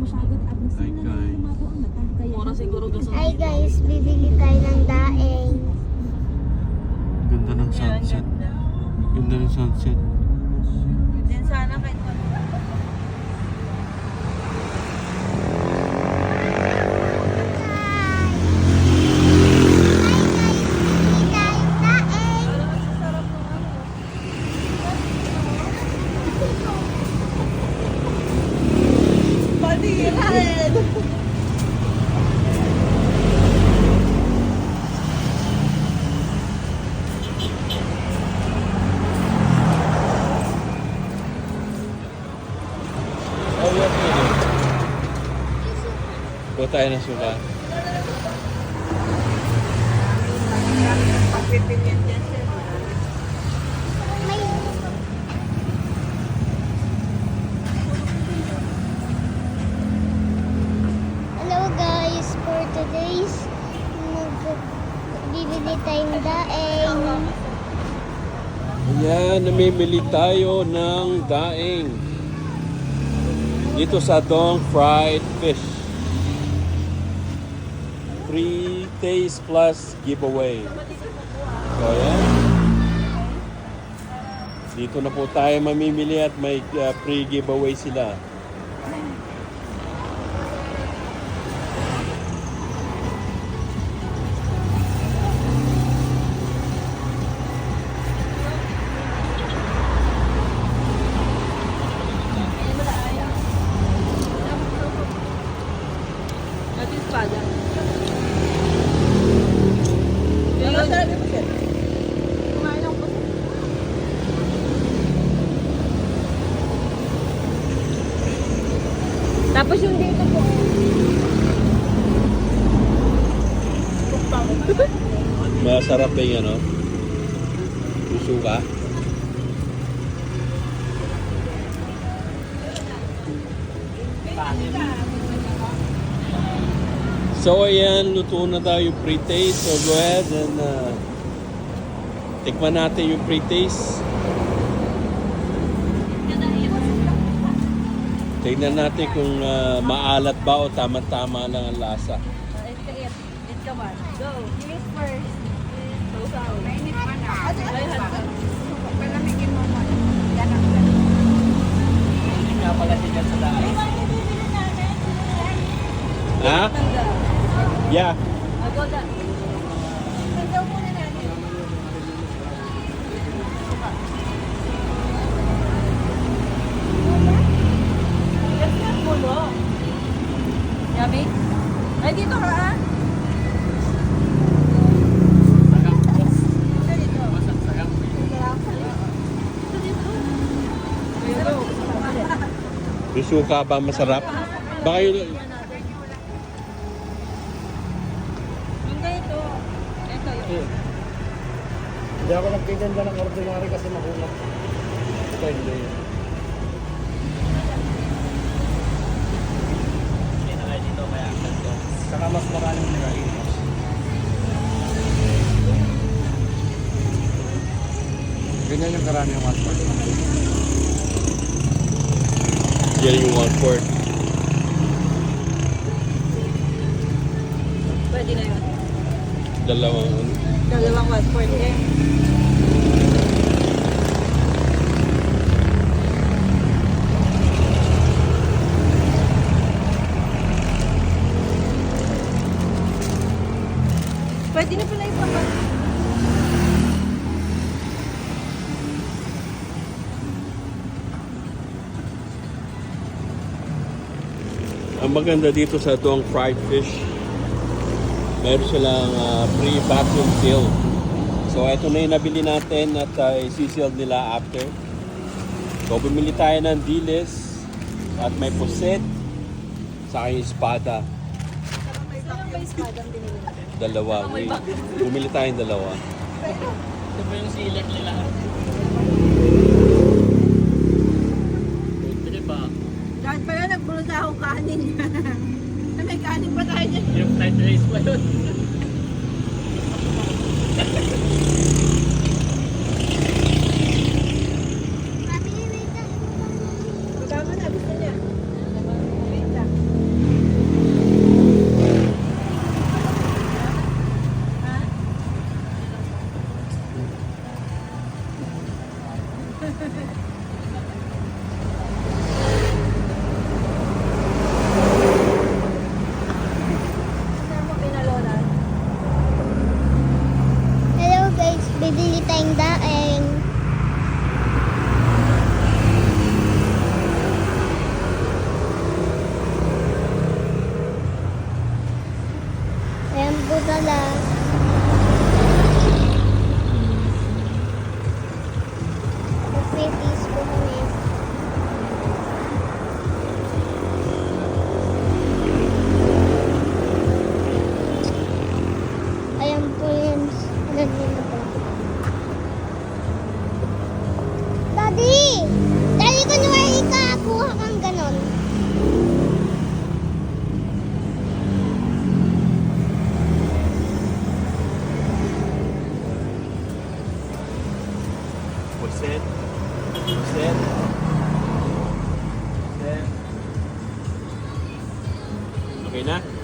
Hi guys, bibili tayo ng daing. Ganda ng sunset. Ganda ng sunset. Din sana kahit Kuha tayo ng suka. pagpipilian dyan siya. Hello guys, for today's bibili tayong daing. Ayan, namimili tayo ng daing. Dito sa Dong Fried Fish. Free taste plus giveaway. So, ayan. Dito na po tayo mamimili at may free giveaway sila. Natin espada. Yung sarap yung pusit. Kumain lang po. Tapos yung dito po. Masarap yung ano? Yung suka. So ayan, luto na tayo yung pre-taste. So go ahead and tikman natin yung pre-taste. Tignan natin kung maalat ba o tama-tama lang ang lasa. It ka man. Go. Please first. So sour. Mainit pa na. Ay, handa. Palamigin mo mo. Ganang. Hindi nga pala siya sa daan. Ha? Yeah. Go da. Handa muna natin. That's not mulo. Yummy? Ay, dito ka ah. Yung suka ba masarap? Baka yun... Yung ganito. Ito yun. Hindi ako nagtitinda ng ordinary kasi mahulog. Ito hindi. Hindi na kayo dito kaya ito. Saka mas maraming nagaling. Ganyan yung karami ng hotpot. Yan yung 1/4. Pwede na yun. Dalawang... Dalawang 1/4 Pwede na pala ipapat. Ang maganda dito sa Dong Fried Fish, meron silang free vacuum seal. So ito na yung nabili natin at isi-seal nila after. So bumili tayo ng dilis at may puset sa yung espada. Saan ba espadang binili natin? Dalawa. Bumili tayong dalawa. Ito ba yung silat nila? Pwede ba? Dahil pala nagbulot na akong kanin. May kanin pa tayo dyan. Yung fried rice pa yun. Tama na, gusto niya. Wait lang. Set. Set. Okay na?